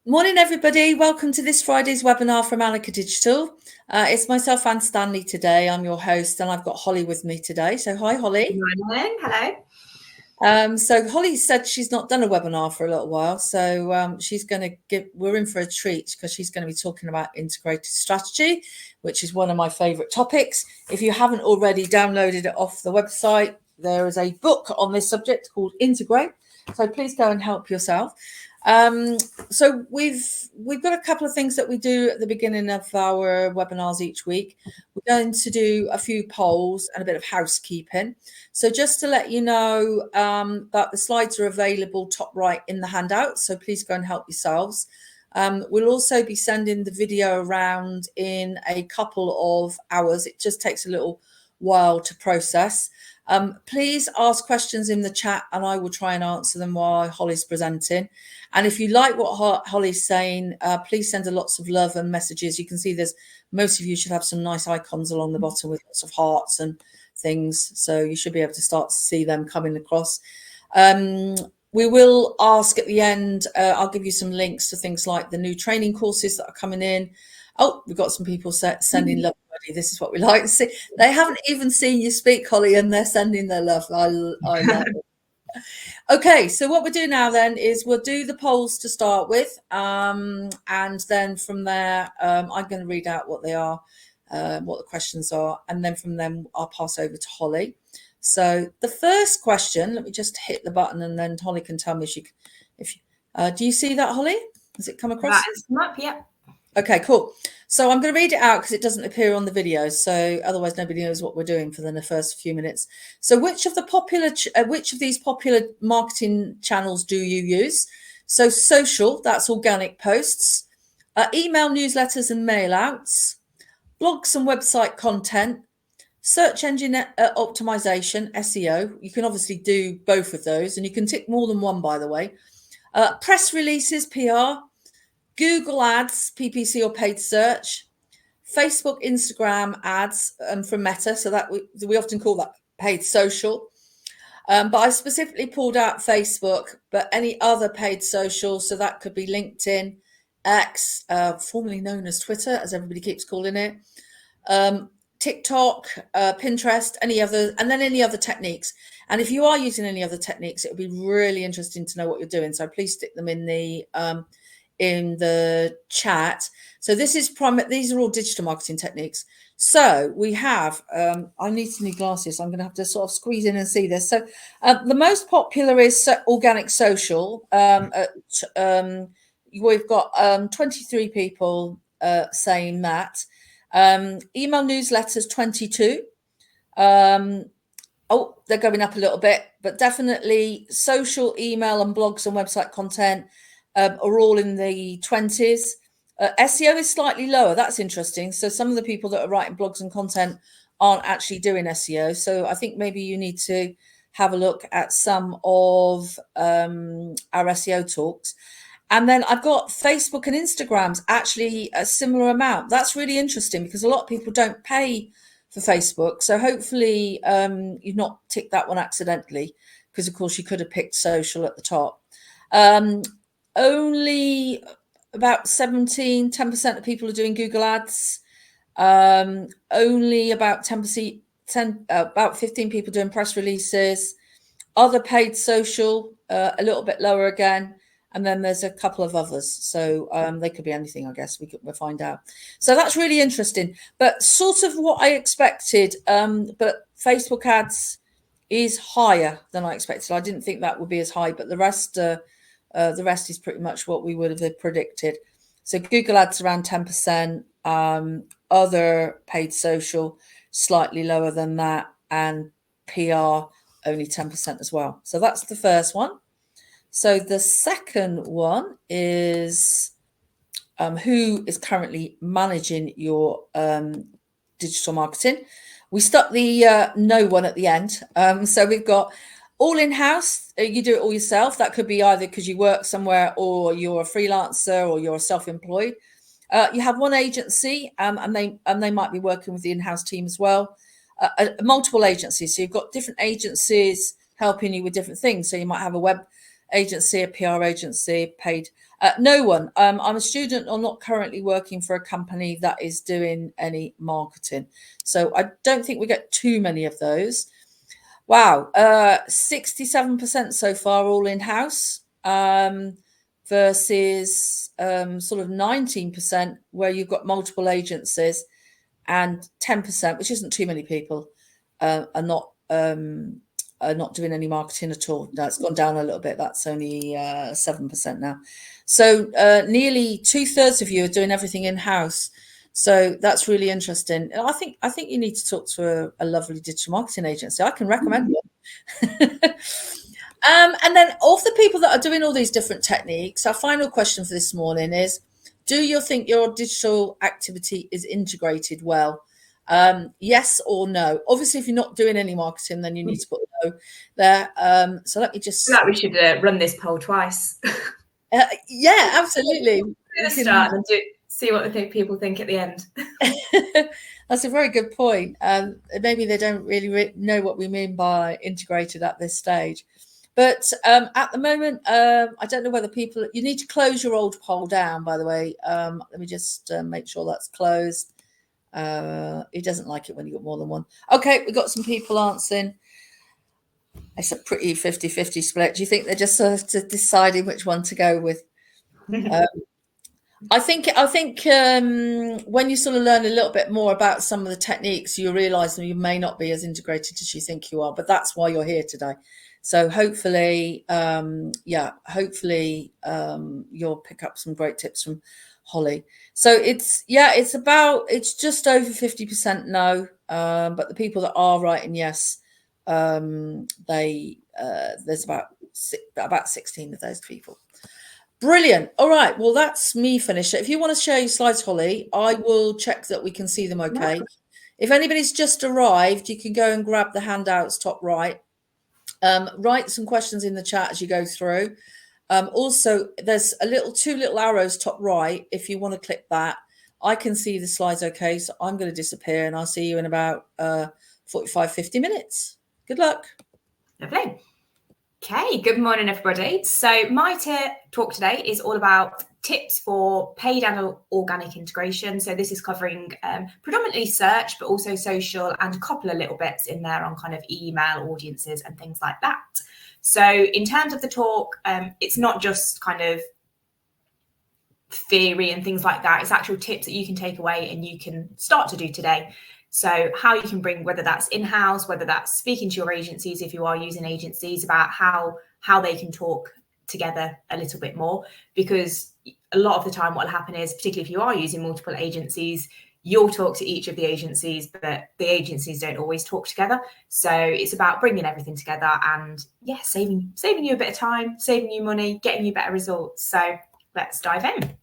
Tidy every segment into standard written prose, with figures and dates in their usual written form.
Morning, everybody. Welcome to this Friday's webinar from Alaka Digital. It's myself, Anne Stanley, today. I'm your host, and I've got Holly with me today. So, hi, Holly. Good morning. Hello. So Holly said she's not done a webinar for a little while, so she's going to we're in for a treat because she's going to be talking about integrated strategy, which is one of my favorite topics. If you haven't already downloaded it off the website, there is a book on this subject called Integrate. So please go and help yourself. So we've got a couple of things that we do at the beginning of our webinars each week. We're going to do a few polls and a bit of housekeeping. So just to let you know that the slides are available top right in the handout, so please go and help yourselves. We'll also be sending the video around in a couple of hours. It just takes a little while to process. Please ask questions in the chat and I will try and answer them while Holly's presenting. And if you like what Holly's saying, please send her lots of love and messages. You can see most of you should have some nice icons along the bottom with lots of hearts and things. So you should be able to start to see them coming across. We will ask at the end, I'll give you some links to things like the new training courses that are coming in. Oh, we've got some people sending love. This is what we like to see. They haven't even seen you speak, Holly, and they're sending their love. I love it. Okay, so what we'll do now then is we'll do the polls to start with, and then from there I'm going to read out what they are, what the questions are, and then from them I'll pass over to Holly. So the first question, let me just hit the button and then Holly can tell me do you see that, Holly? Has it come across? That has come up, yeah. Okay, cool. So I'm going to read it out because it doesn't appear on the video, so otherwise nobody knows what we're doing for the first few minutes. So which of these popular marketing channels do you use? So social, that's organic posts, email newsletters and mail outs, blogs and website content, search engine optimization, SEO. You can obviously do both of those, and you can tick more than one, by the way. Press releases, PR, Google ads, PPC or paid search, Facebook, Instagram ads from Meta. So that we often call that paid social. But I specifically pulled out Facebook, but any other paid social. So that could be LinkedIn, X, formerly known as Twitter, as everybody keeps calling it, TikTok, Pinterest, any other techniques. And if you are using any other techniques, it would be really interesting to know what you're doing. So please stick them in the chat. So these are all digital marketing techniques. So we have, I need some new glasses. I'm going to have to sort of squeeze in and see this. So the most popular is organic social. We've got 23 people saying that. Email newsletters, 22. Oh, they're going up a little bit, but definitely social, email and blogs and website content are all in the 20s. SEO is slightly lower. That's interesting. So some of the people that are writing blogs and content aren't actually doing SEO. So I think maybe you need to have a look at some of our SEO talks. And then I've got Facebook and Instagram's actually a similar amount. That's really interesting because a lot of people don't pay for Facebook. So hopefully you've not ticked that one accidentally, because of course you could have picked social at the top. Only about 10% of people are doing Google ads. Only about 10%, about 15 people doing press releases. Other paid social, a little bit lower again. And then there's a couple of others. So they could be anything, I guess. We'll find out. So that's really interesting. But sort of what I expected. But Facebook ads is higher than I expected. I didn't think that would be as high. But the rest is pretty much what we would have predicted. So Google ads around 10%. Other paid social, slightly lower than that. And PR, only 10% as well. So that's the first one. So the second one is who is currently managing your digital marketing. We stuck the no one at the end. So we've got all in-house. You do it all yourself. That could be either because you work somewhere or you're a freelancer or you're self-employed. You have one agency and they might be working with the in-house team as well. Multiple agencies. So you've got different agencies helping you with different things. So you might have a agency, a PR agency, paid. No one. I'm a student or not currently working for a company that is doing any marketing. So I don't think we get too many of those. Wow. 67% so far, all in-house, versus sort of 19% where you've got multiple agencies, and 10%, which isn't too many people, are not doing any marketing at all. No, it's gone down a little bit. That's only 7% now. So nearly 2/3 of you are doing everything in-house. So that's really interesting. And I think you need to talk to a lovely digital marketing agency. I can recommend one. And then of the people that are doing all these different techniques, our final question for this morning is, do you think your digital activity is integrated well? Yes or no? Obviously, if you're not doing any marketing, then you need to put no there. So let me just... we should run this poll twice. Yeah, absolutely. Start and see what people think at the end. That's a very good point. Maybe they don't really know what we mean by integrated at this stage. But at the moment, I don't know whether people... You need to close your old poll down, by the way. Let me just make sure that's closed. He doesn't like it when you got more than one. Okay, we've got some people answering. It's a pretty 50-50 split. Do you think they're just sort of deciding which one to go with? I think when you sort of learn a little bit more about some of the techniques, you realise that you may not be as integrated as you think you are. But that's why you're here today. So hopefully, you'll pick up some great tips from Holly. So it's just over 50% no, but the people that are writing yes, there's about 16 of those people. Brilliant. All right. Well, that's me finished. If you want to share your slides, Holly, I will check that we can see them okay. Yeah. If anybody's just arrived, you can go and grab the handouts top right. Write some questions in the chat as you go through. Also, there's two little arrows top right. If you want to click that, I can see the slides okay. So I'm going to disappear and I'll see you in about 45, 50 minutes. Good luck. Lovely. Okay, good morning, everybody. So my talk today is all about tips for paid and organic integration. So this is covering predominantly search, but also social, and a couple of little bits in there on kind of email audiences and things like that. So in terms of the talk, it's not just kind of theory and things like that. It's actual tips that you can take away and you can start to do today. So how you can bring, whether that's in-house, whether that's speaking to your agencies, if you are using agencies, about how they can talk together a little bit more. Because a lot of the time what will happen is, particularly if you are using multiple agencies, you'll talk to each of the agencies, but the agencies don't always talk together. So it's about bringing everything together and saving you a bit of time, saving you money, getting you better results. So let's dive in.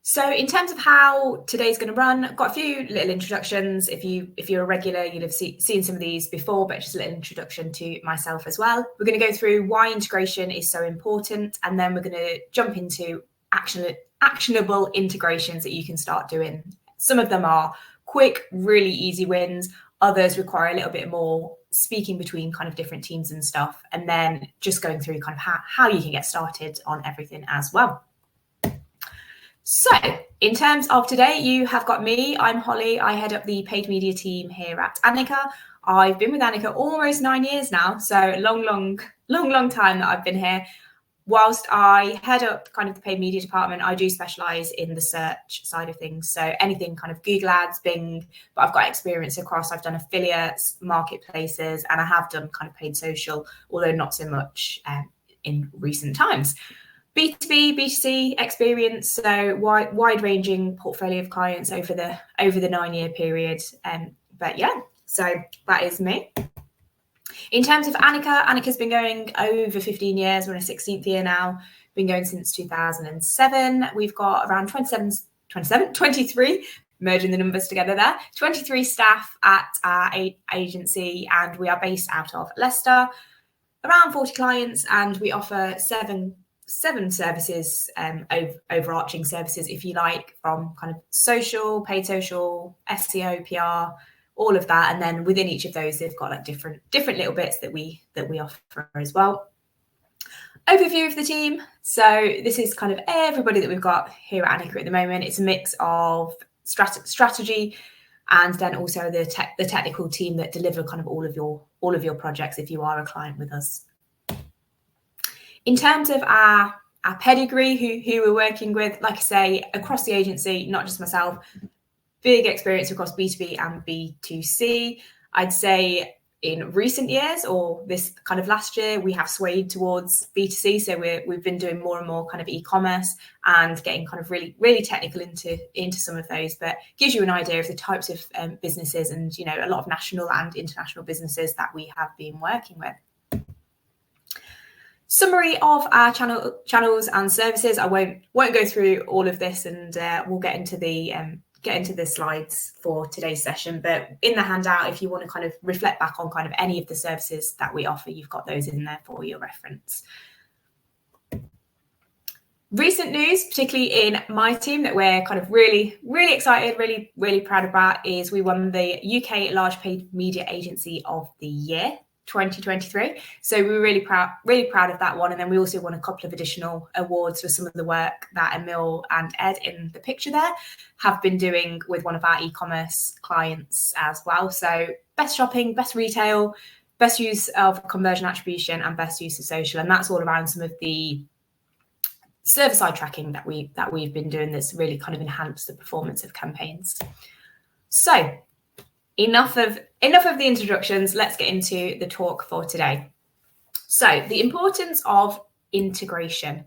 So in terms of how today's going to run, I've got a few little introductions. If you're a regular, you'll have seen some of these before, but just a little introduction to myself as well. We're going to go through why integration is so important, and then we're going to jump into actionable integrations that you can start doing. Some of them are quick, really easy wins. Others require a little bit more speaking between kind of different teams and stuff, and then just going through kind of how you can get started on everything as well. So in terms of today, you have got me. I'm Holly. I head up the paid media team here at Annika. I've been with Annika almost 9 years now. So long time that I've been here. Whilst I head up kind of the paid media department, I do specialize in the search side of things. So anything kind of Google Ads, Bing, but I've got experience across. I've done affiliates, marketplaces, and I have done kind of paid social, although not so much in recent times. B2B, B2C experience, so wide-ranging portfolio of clients over the 9-year period. But yeah, so that is me. In terms of Annika's been going over 15 years. We're in a 16th year now. Been going since 2007. We've got around 23, merging the numbers together there, 23 staff at our agency, and we are based out of Leicester. Around 40 clients, and we offer seven services, overarching services, if you like, from kind of social, paid social, SEO, PR. all of that. And then within each of those, they've got like different little bits that we offer as well. Overview of the team. So this is kind of everybody that we've got here at Annika at the moment. It's a mix of strategy and then also the technical team that deliver kind of all of your projects if you are a client with us. In terms of our pedigree, who we're working with, like I say, across the agency, not just myself, big experience across B2B and B2C. I'd say in recent years, or this kind of last year, we have swayed towards B2C. So we've been doing more and more kind of e-commerce and getting kind of really technical into some of those, but gives you an idea of the types of businesses and, you know, a lot of national and international businesses that we have been working with. Summary of our channels and services. I won't go through all of this, and we'll get into the slides for today's session. But in the handout, if you want to kind of reflect back on kind of any of the services that we offer, you've got those in there for your reference. Recent news, particularly in my team, that we're kind of really excited, really proud about, is we won the UK Large Paid Media Agency of the Year 2023. So we were really proud of that one. And then we also won a couple of additional awards for some of the work that Emil and Ed in the picture there have been doing with one of our e-commerce clients as well. So best shopping, best retail, best use of conversion attribution, and best use of social. And that's all around some of the server-side tracking that we've been doing that's really kind of enhanced the performance of campaigns. So enough of the introductions. Let's get into the talk for today. So the importance of integration.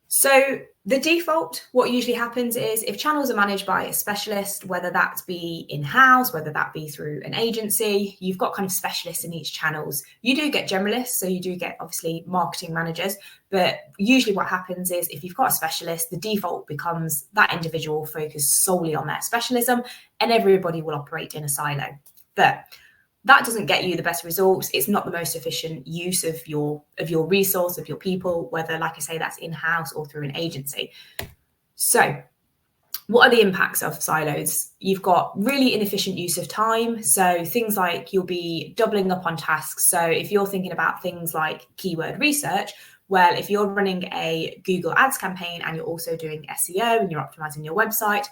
So the default, what usually happens is if channels are managed by a specialist, whether that be in-house, whether that be through an agency, you've got kind of specialists in each channels. You do get generalists, so you do get obviously marketing managers, but usually what happens is if you've got a specialist, the default becomes that individual focused solely on their specialism, and everybody will operate in a silo. But that doesn't get you the best results. It's not the most efficient use of your resource, of your people, whether, like I say, that's in-house or through an agency. So what are the impacts of silos? You've got really inefficient use of time. So things like you'll be doubling up on tasks. So if you're thinking about things like keyword research, well, if you're running a Google Ads campaign and you're also doing SEO and you're optimizing your website,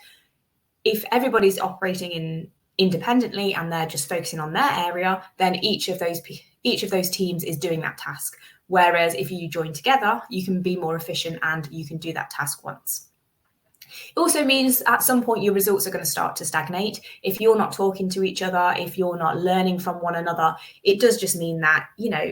if everybody's operating independently and they're just focusing on their area, then each of those teams is doing that task. Whereas if you join together, you can be more efficient and you can do that task once. It also means at some point your results are going to start to stagnate. If you're not talking to each other, if you're not learning from one another, it does just mean that, you know,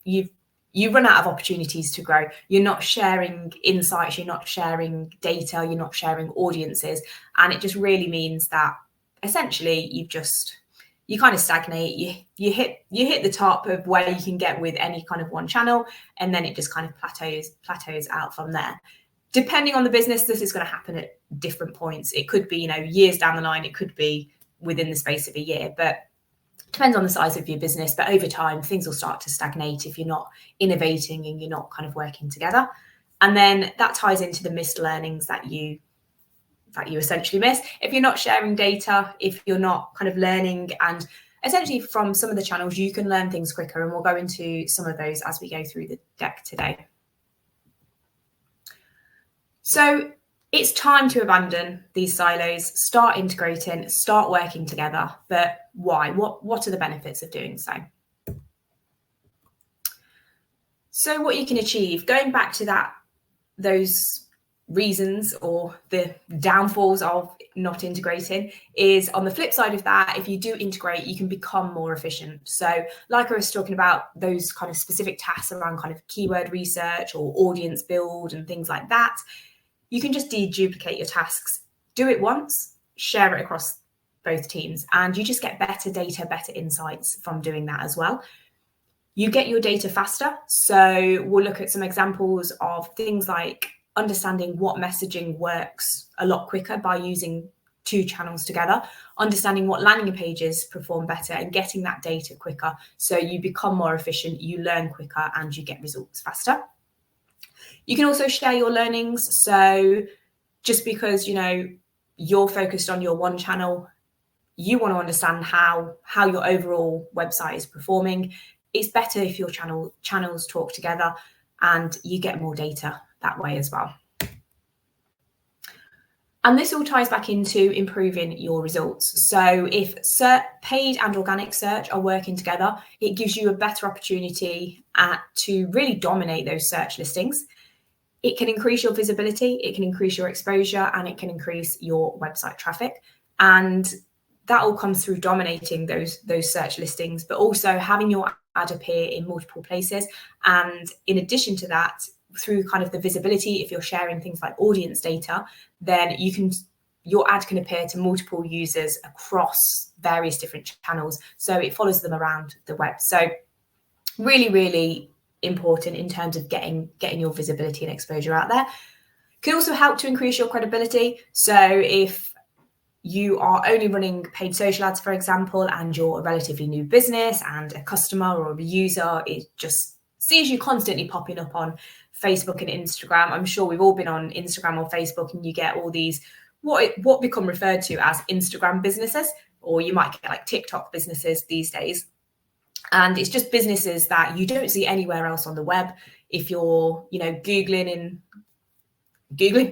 you run out of opportunities to grow. You're not sharing insights, you're not sharing data, you're not sharing audiences. And it just really means that essentially you kind of stagnate. You hit the top of where you can get with any kind of one channel, and then it just kind of plateaus out from there. Depending on the business, this is going to happen at different points. It could be, you know, years down the line, it could be within the space of a year, but depends on the size of your business. But over time, things will start to stagnate if you're not innovating and you're not kind of working together. And then that ties into the missed learnings that you essentially miss. If you're not sharing data, if you're not kind of learning, and essentially from some of the channels, you can learn things quicker. And we'll go into some of those as we go through the deck today. So it's time to abandon these silos, start integrating, start working together. But why? What are the benefits of doing so? So what you can achieve, going back to those reasons or the downfalls of not integrating, is on the flip side of that, if you do integrate, you can become more efficient. So like I was talking about, those kind of specific tasks around kind of keyword research or audience build and things like that, you can just deduplicate your tasks, do it once, share it across both teams, and you just get better data, better insights from doing that as well. You get your data faster. So we'll look at some examples of things like understanding what messaging works a lot quicker by using two channels together, understanding what landing pages perform better and getting that data quicker. So you become more efficient, you learn quicker, and you get results faster. You can also share your learnings. So just because, you know, you're focused on your one channel, you want to understand how your overall website is performing, it's better if your channels talk together, and you get more data that way as well. And this all ties back into improving your results. So if paid and organic search are working together, it gives you a better opportunity to really dominate those search listings. It can increase your visibility, it can increase your exposure, and it can increase your website traffic. And that all comes through dominating those search listings, but also having your ad appear in multiple places. And in addition to that, through kind of the visibility, if you're sharing things like audience data, then your ad can appear to multiple users across various different channels. So it follows them around the web. So really, really important in terms of getting your visibility and exposure out there. Can also help to increase your credibility. So if you are only running paid social ads, for example, and you're a relatively new business and a customer or a user, it just sees you constantly popping up on Facebook and Instagram. I'm sure we've all been on Instagram or Facebook, and you get all these what become referred to as Instagram businesses, or you might get like TikTok businesses these days. And it's just businesses that you don't see anywhere else on the web. If you're,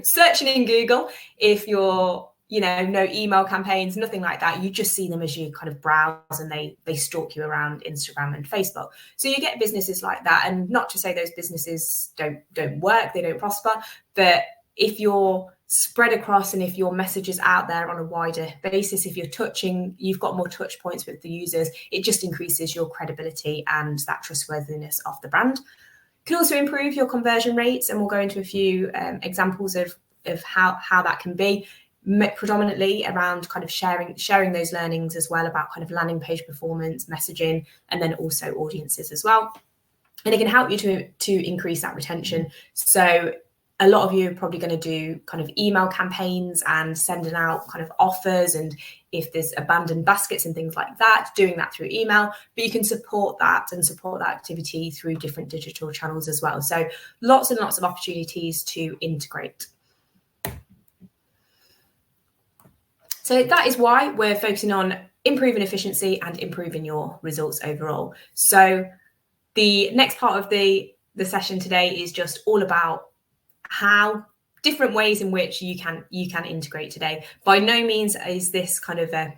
searching in Google, if you're, no email campaigns, nothing like that, you just see them as you kind of browse, and they stalk you around Instagram and Facebook. So you get businesses like that, and not to say those businesses don't work, they don't prosper, but if you're spread across and if your message is out there on a wider basis, if you've got more touch points with the users, it just increases your credibility and that trustworthiness of the brand. Can also improve your conversion rates, and we'll go into a few examples of how that can be, predominantly around kind of sharing those learnings as well about kind of landing page performance, messaging, and then also audiences as well. And it can help you to increase that retention. So a lot of you are probably going to do kind of email campaigns and sending out kind of offers, and if there's abandoned baskets and things like that, doing that through email, but you can support that activity through different digital channels as well. So lots and lots of opportunities to integrate. So that is why we're focusing on improving efficiency and improving your results overall. So the next part of the session today is just all about how different ways in which you can integrate today. By no means is this kind of a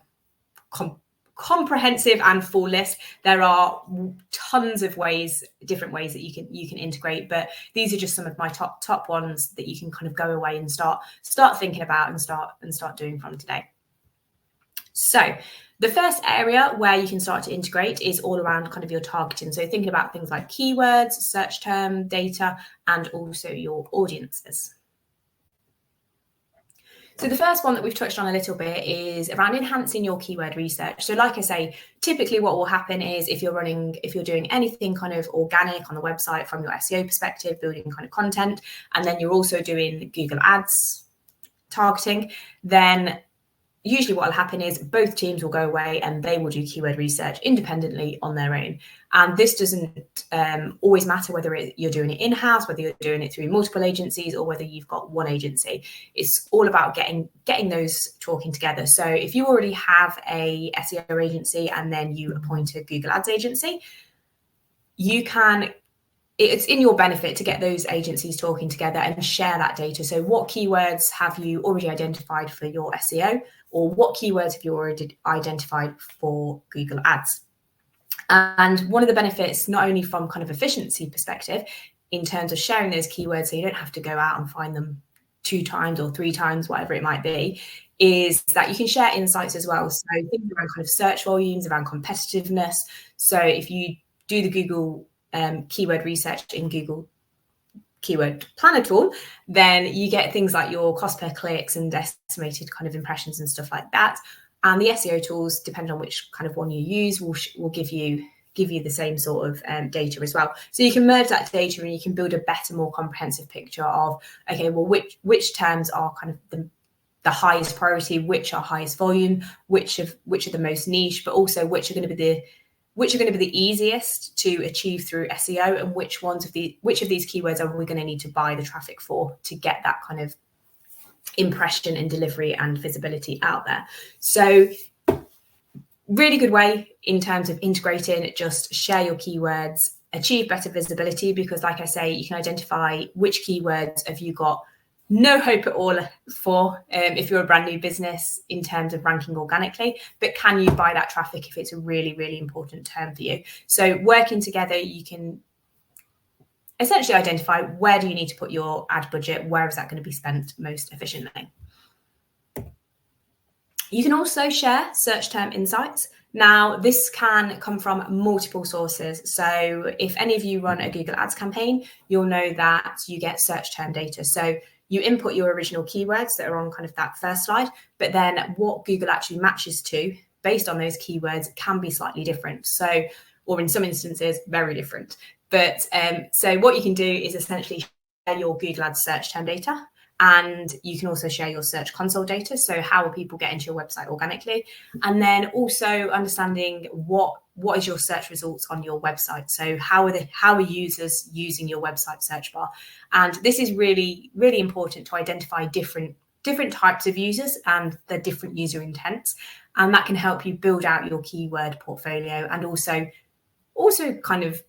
comprehensive and full list. There are tons of different ways that you can integrate, but these are just some of my top ones that you can kind of go away and start thinking about and start doing from today. So the first area where you can start to integrate is all around kind of your targeting. So thinking about things like keywords, search term data, and also your audiences. So the first one that we've touched on a little bit is around enhancing your keyword research. So like I say, typically what will happen is if you're doing anything kind of organic on the website from your SEO perspective, building kind of content, and then you're also doing Google Ads targeting, then usually what will happen is both teams will go away and they will do keyword research independently on their own. And this doesn't always matter whether you're doing it in-house, whether you're doing it through multiple agencies, or whether you've got one agency. It's all about getting those talking together. So if you already have a SEO agency and then you appoint a Google Ads agency, it's in your benefit to get those agencies talking together and share that data. So what keywords have you already identified for your SEO, or what keywords have you already identified for Google Ads? And one of the benefits, not only from kind of efficiency perspective, in terms of sharing those keywords, so you don't have to go out and find them 2 times or 3 times, whatever it might be, is that you can share insights as well. So things around kind of search volumes, around competitiveness. So if you do the Google keyword research in Google Keyword Planner tool, then you get things like your cost per clicks and estimated kind of impressions and stuff like that. And the SEO tools, depending on which kind of one you use, will give you the same sort of data as well. So you can merge that data and you can build a better, more comprehensive picture of, okay, well, which terms are kind of the highest priority, which are highest volume, which are the most niche, but also which are going to be the easiest to achieve through SEO, and which of these keywords are we going to need to buy the traffic for to get that kind of impression and delivery and visibility out there. So really good way in terms of integrating, just share your keywords, achieve better visibility, because like I say, you can identify which keywords have you got no hope at all for if you're a brand new business in terms of ranking organically, but can you buy that traffic if it's a really, really important term for you? So working together, you can essentially identify where do you need to put your ad budget, where is that going to be spent most efficiently. You can also share search term insights. Now, this can come from multiple sources. So if any of you run a Google Ads campaign, you'll know that you get search term data. So you input your original keywords that are on kind of that first slide, but then what Google actually matches to based on those keywords can be slightly different. So, or in some instances, very different. But so what you can do is essentially share your Google Ads search term data, and you can also share your Search Console data. So how will people get into your website organically? And then also understanding what is your search results on your website. So how are users using your website search bar? And this is really, really important to identify different types of users and their different user intents. And that can help you build out your keyword portfolio, and also kind of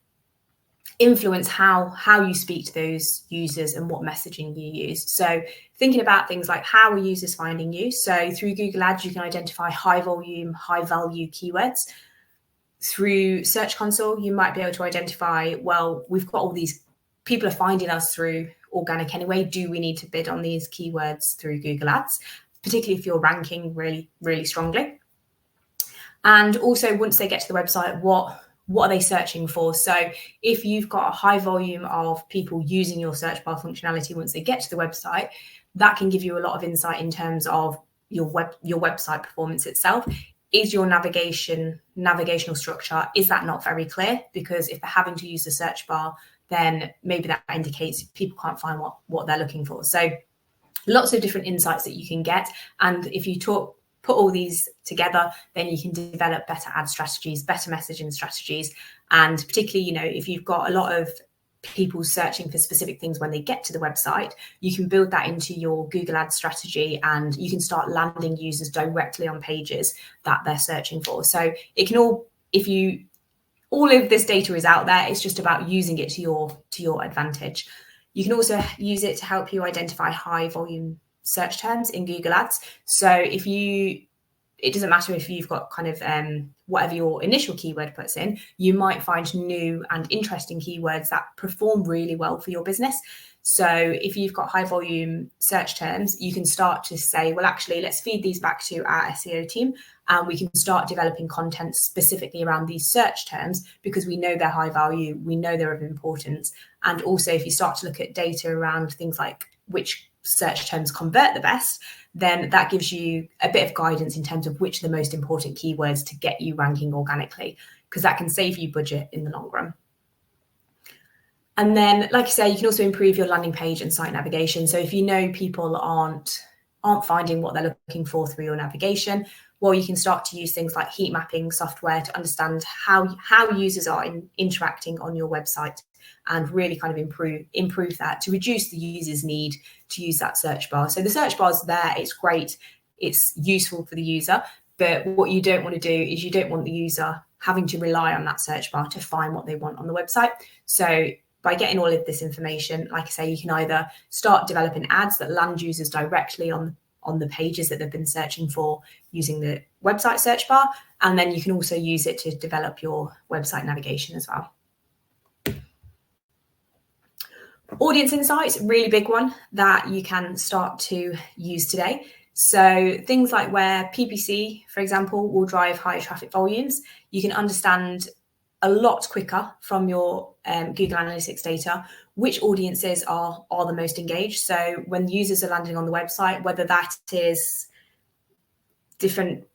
influence how you speak to those users and what messaging you use. So thinking about things like how are users finding you? So through Google Ads, you can identify high volume, high value keywords. Through Search Console, you might be able to identify, well, we've got all these people are finding us through organic anyway. Do we need to bid on these keywords through Google Ads, particularly if you're ranking really, really strongly? And also once they get to the website, what are they searching for? So if you've got a high volume of people using your search bar functionality once they get to the website, that can give you a lot of insight in terms of your website performance itself. Is your navigational structure, is that not very clear? Because if they're having to use the search bar, then maybe that indicates people can't find what they're looking for. So lots of different insights that you can get. And if you put all these together, then you can develop better ad strategies, better messaging strategies. And particularly, if you've got a lot of people searching for specific things when they get to the website, you can build that into your Google Ads strategy, and you can start landing users directly on pages that they're searching for. So it can all of this data is out there. It's just about using it to your advantage. You can also use it to help you identify high volume search terms in Google Ads. So it doesn't matter if you've got kind of whatever your initial keyword puts in, you might find new and interesting keywords that perform really well for your business. So if you've got high volume search terms, you can start to say, well, actually, let's feed these back to our SEO team, and we can start developing content specifically around these search terms because we know they're high value, we know they're of importance. And also, if you start to look at data around things like which search terms convert the best, then that gives you a bit of guidance in terms of which are the most important keywords to get you ranking organically, because that can save you budget in the long run. And then, like I say, you can also improve your landing page and site navigation. So if you know people aren't finding what they're looking for through your navigation, well, you can start to use things like heat mapping software to understand how users are interacting on your website, and really kind of improve that to reduce the user's need to use that search bar. So the search bar's there, it's great, it's useful for the user, but what you don't want to do is you don't want the user having to rely on that search bar to find what they want on the website. So by getting all of this information, like I say, you can either start developing ads that land users directly on the pages that they've been searching for using the website search bar, and then you can also use it to develop your website navigation as well. Audience insights, really big one that you can start to use today. So things like where PPC, for example, will drive higher traffic volumes, you can understand a lot quicker from your Google Analytics data which audiences are the most engaged. So when users are landing on the website, whether that is different,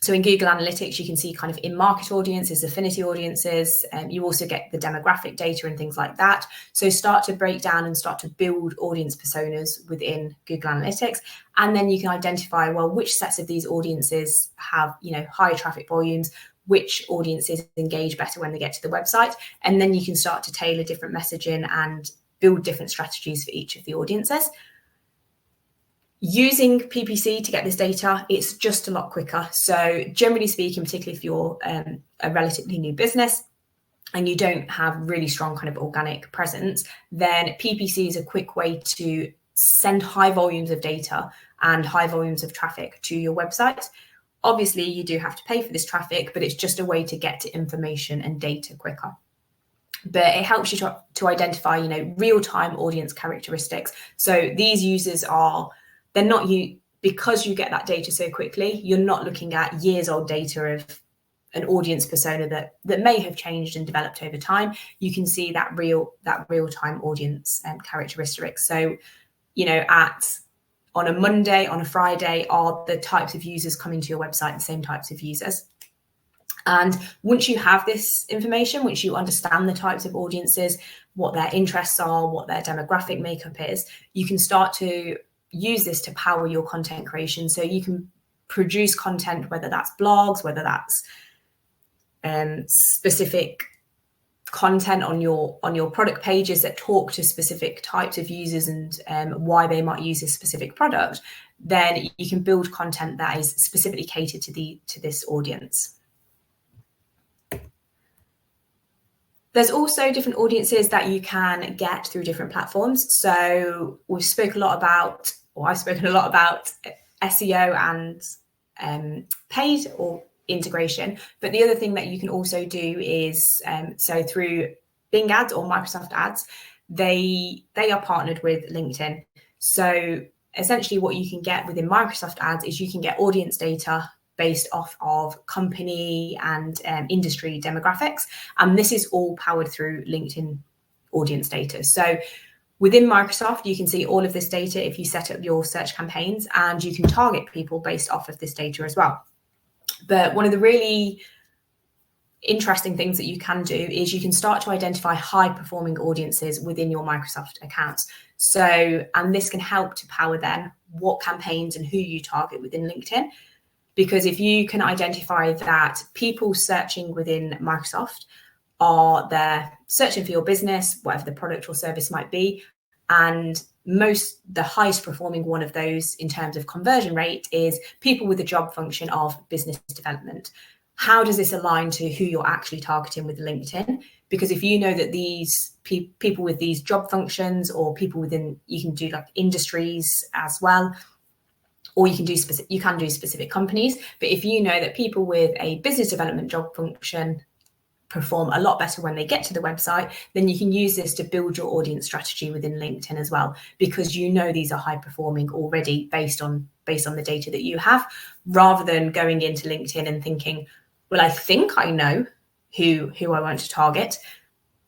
so in Google Analytics, you can see kind of in-market audiences, affinity audiences, you also get the demographic data and things like that. So start to break down and start to build audience personas within Google Analytics. And then you can identify, well, which sets of these audiences have, higher traffic volumes, which audiences engage better when they get to the website. And then you can start to tailor different messaging and build different strategies for each of the audiences. Using PPC to get this data, it's just a lot quicker. So generally speaking, particularly if you're a relatively new business and you don't have really strong kind of organic presence, then PPC is a quick way to send high volumes of data and high volumes of traffic to your website. Obviously, you do have to pay for this traffic, but it's just a way to get to information and data quicker. But it helps you to identify, real-time audience characteristics. So these users they're not you because you get that data so quickly. You're not looking at years-old data of an audience persona that may have changed and developed over time. You can see that real-time audience characteristics. So, on a Monday, on a Friday, are the types of users coming to your website the same types of users? And once you have this information, once you understand the types of audiences, what their interests are, what their demographic makeup is, you can start to use this to power your content creation. So you can produce content, whether that's blogs, whether that's specific content on your product pages that talk to specific types of users and why they might use this specific product. Then you can build content that is specifically catered to this audience. There's also different audiences that you can get through different platforms. So I've spoken a lot about SEO and paid or integration. But the other thing that you can also do is, so through Bing Ads or Microsoft Ads, they are partnered with LinkedIn. So essentially what you can get within Microsoft Ads is you can get audience data based off of company and industry demographics. And this is all powered through LinkedIn audience data. So within Microsoft, you can see all of this data if you set up your search campaigns, and you can target people based off of this data as well. But one of the really interesting things that you can do is you can start to identify high performing audiences within your Microsoft accounts. So, and this can help to power then what campaigns and who you target within LinkedIn. Because if you can identify that people searching within Microsoft they're searching for your business, whatever the product or service might be, and the highest performing one of those in terms of conversion rate is people with the job function of business development. How does this align to who you're actually targeting with LinkedIn? Because if you know that these people with these job functions, or people within, you can do like industries as well, or you can do specific companies. But if you know that people with a business development job function perform a lot better when they get to the website, then you can use this to build your audience strategy within LinkedIn as well, because you know these are high performing already based on the data that you have, rather than going into LinkedIn and thinking, well, I think I know who I want to target,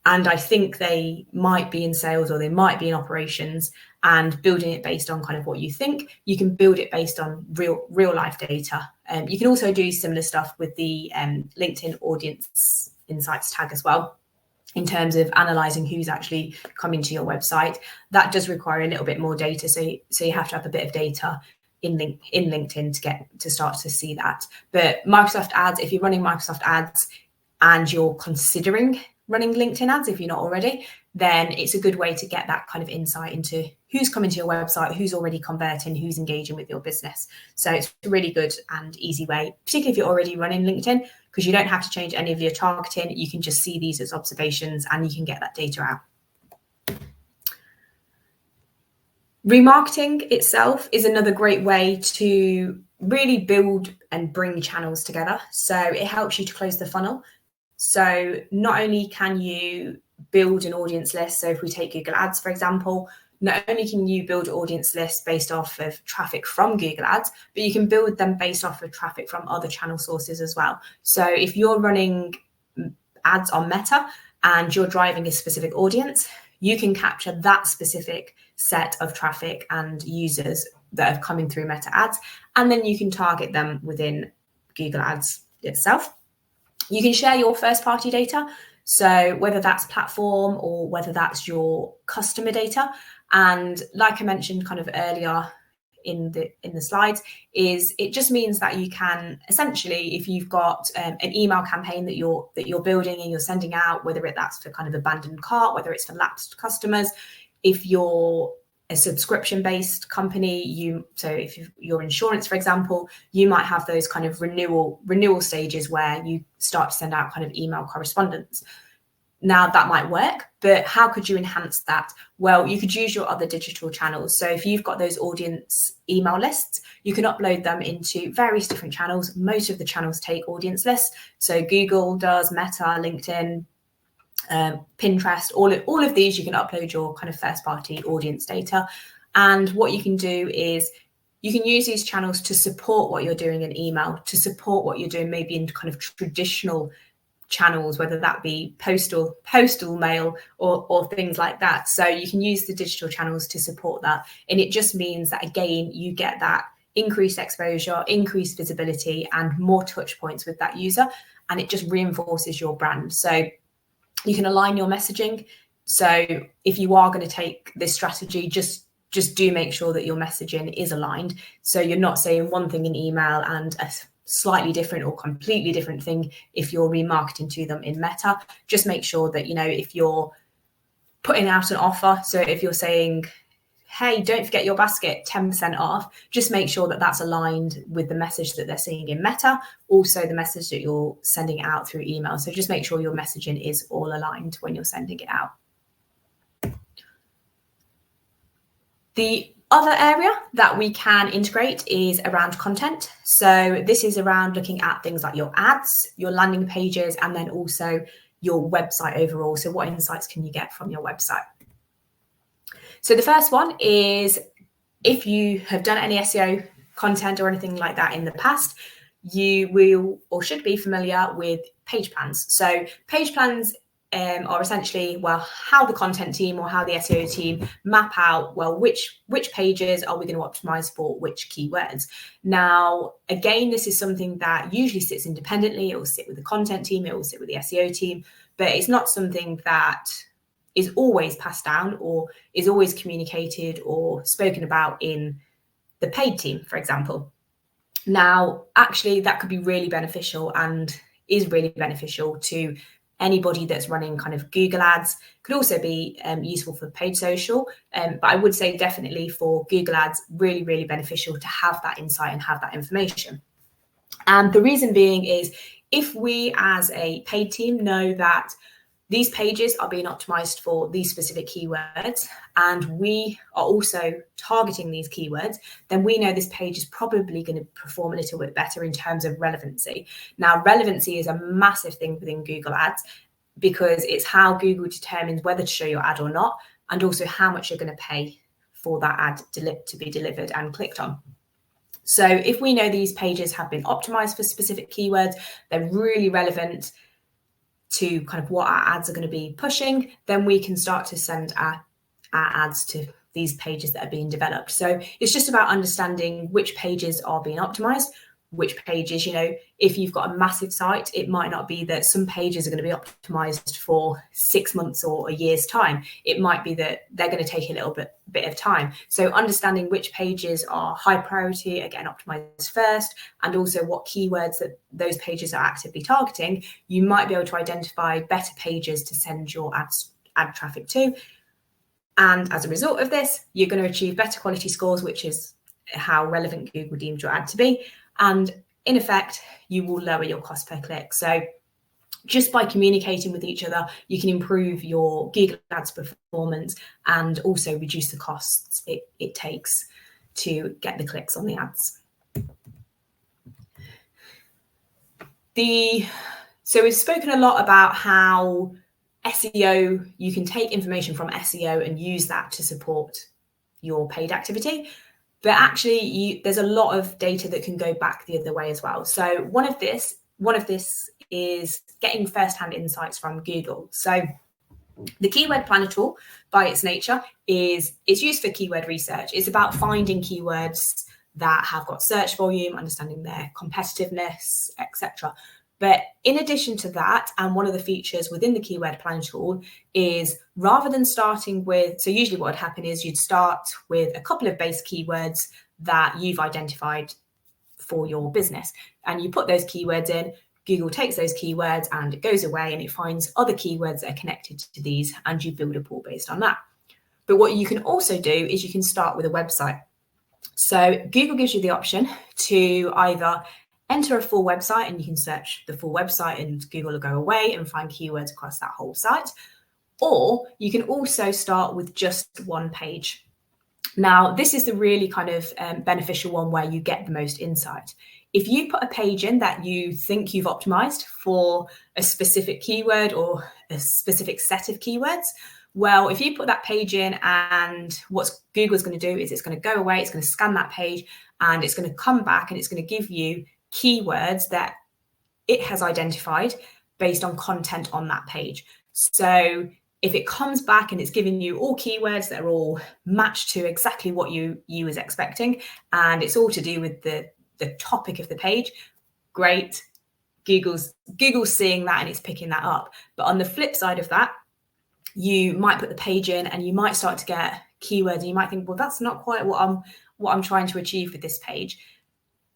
and I think they might be in sales or they might be in operations, and building it based on kind of what you think. You can build it based on real life data. You can also do similar stuff with the LinkedIn audience insights tag as well, in terms of analyzing who's actually coming to your website. That does require a little bit more data, so you have to have a bit of data in LinkedIn to start to see that. But Microsoft Ads, if you're running Microsoft Ads and you're considering running LinkedIn ads, if you're not already, then it's a good way to get that kind of insight into who's coming to your website, who's already converting, who's engaging with your business. So it's a really good and easy way, particularly if you're already running LinkedIn, because you don't have to change any of your targeting. You can just see these as observations and you can get that data out. Remarketing itself is another great way to really build and bring channels together. So it helps you to close the funnel. So not only can you build an audience list, so if we take Google Ads, for example, not only can you build audience lists based off of traffic from Google Ads, but you can build them based off of traffic from other channel sources as well. So if you're running ads on Meta and you're driving a specific audience, you can capture that specific set of traffic and users that are coming through Meta ads, and then you can target them within Google Ads itself. You can share your first party data, so whether that's platform or whether that's your customer data. And like I mentioned kind of earlier in the slides, is it just means that you can essentially, if you've got an email campaign that you're building and you're sending out, whether that's for kind of abandoned cart, whether it's for lapsed customers, if you're a subscription-based company, so if you're insurance, for example, you might have those kind of renewal stages where you start to send out kind of email correspondence. Now that might work, but how could you enhance that? Well, you could use your other digital channels. So if you've got those audience email lists, you can upload them into various different channels. Most of the channels take audience lists. So Google does, Meta, LinkedIn, Pinterest, all of these, you can upload your kind of first party audience data. And what you can do is you can use these channels to support what you're doing in email, to support what you're doing maybe in kind of traditional channels, whether that be postal mail or things like that. So you can use the digital channels to support that. And it just means that, again, you get that increased exposure, increased visibility, and more touch points with that user. And it just reinforces your brand. So you can align your messaging. So if you are going to take this strategy, just do make sure that your messaging is aligned. So you're not saying one thing in email and a slightly different or completely different thing if you're remarketing to them in Meta. Just make sure that, if you're putting out an offer, so if you're saying, hey, don't forget your basket, 10% off, just make sure that that's aligned with the message that they're seeing in Meta, also the message that you're sending out through email. So just make sure your messaging is all aligned when you're sending it out. The other area that we can integrate is around content. So this is around looking at things like your ads, your landing pages, and then also your website overall. So what insights can you get from your website? So the first one is, if you have done any SEO content or anything like that in the past, you will or should be familiar with page plans. So page plans are essentially, how the content team or how the SEO team map out, which pages are we going to optimize for which keywords. Now, again, this is something that usually sits independently. It will sit with the content team, it will sit with the SEO team, but it's not something that is always passed down or is always communicated or spoken about in the paid team, for example. Now, actually, that could be really beneficial and is really beneficial to anybody that's running kind of Google ads. Could also be useful for paid social, but I would say definitely for Google ads, really, really beneficial to have that insight and have that information. And the reason being is, if we as a paid team know that these pages are being optimized for these specific keywords, and we are also targeting these keywords, then we know this page is probably going to perform a little bit better in terms of relevancy. Now, relevancy is a massive thing within Google Ads because it's how Google determines whether to show your ad or not, and also how much you're going to pay for that ad to be delivered and clicked on. So if we know these pages have been optimized for specific keywords, they're really relevant to kind of what our ads are going to be pushing, then we can start to send our ads to these pages that are being developed. So it's just about understanding which pages are being optimized, which pages, if you've got a massive site, it might not be that some pages are going to be optimized for 6 months or a year's time. It might be that they're going to take a little bit of time. So understanding which pages are high priority, are getting optimized first, and also what keywords that those pages are actively targeting, you might be able to identify better pages to send your ad traffic to. And as a result of this, you're going to achieve better quality scores, which is how relevant Google deems your ad to be. And in effect, you will lower your cost per click. So just by communicating with each other, you can improve your Google Ads performance and also reduce the costs it takes to get the clicks on the ads. So we've spoken a lot about how SEO, you can take information from SEO and use that to support your paid activity. But actually, there's a lot of data that can go back the other way as well. So one of this is getting first-hand insights from Google. So the Keyword Planner tool, by its nature, it's used for keyword research. It's about finding keywords that have got search volume, understanding their competitiveness, etc. But in addition to that, and one of the features within the Keyword Planner tool is, rather than starting with, so usually what would happen is you'd start with a couple of base keywords that you've identified for your business, and you put those keywords in. Google takes those keywords and it goes away and it finds other keywords that are connected to these, and you build a pool based on that. But what you can also do is you can start with a website. So Google gives you the option to either enter a full website, and you can search the full website and Google will go away and find keywords across that whole site. Or you can also start with just one page. Now, this is the really kind of beneficial one where you get the most insight. If you put a page in that you think you've optimized for a specific keyword or a specific set of keywords, well, if you put that page in, and what Google's going to do is it's going to go away, it's going to scan that page, and it's going to come back and it's going to give you keywords that it has identified based on content on that page. So if it comes back and it's giving you all keywords that are all matched to exactly what you was expecting, and it's all to do with the topic of the page, great. Google's seeing that and it's picking that up. But on the flip side of that, you might put the page in and you might start to get keywords and you might think, well, that's not quite what I'm trying to achieve with this page.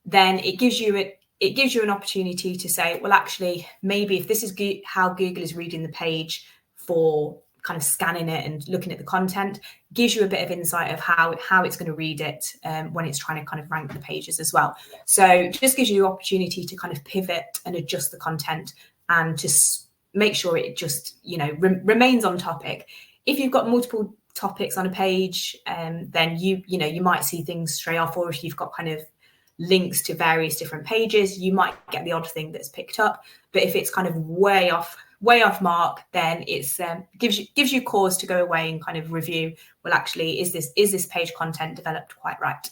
Then it gives you an opportunity to say, well, actually, maybe if this is how Google is reading the page for kind of scanning it and looking at the content, gives you a bit of insight of how it's going to read it when it's trying to kind of rank the pages as well. So just gives you the opportunity to kind of pivot and adjust the content and to make sure it just, remains on topic. If you've got multiple topics on a page, then you might see things stray off, or if you've got kind of links to various different pages, you might get the odd thing that's picked up. But if it's kind of way off mark, then it's gives you cause to go away and kind of review, well, actually, is this page content developed quite right?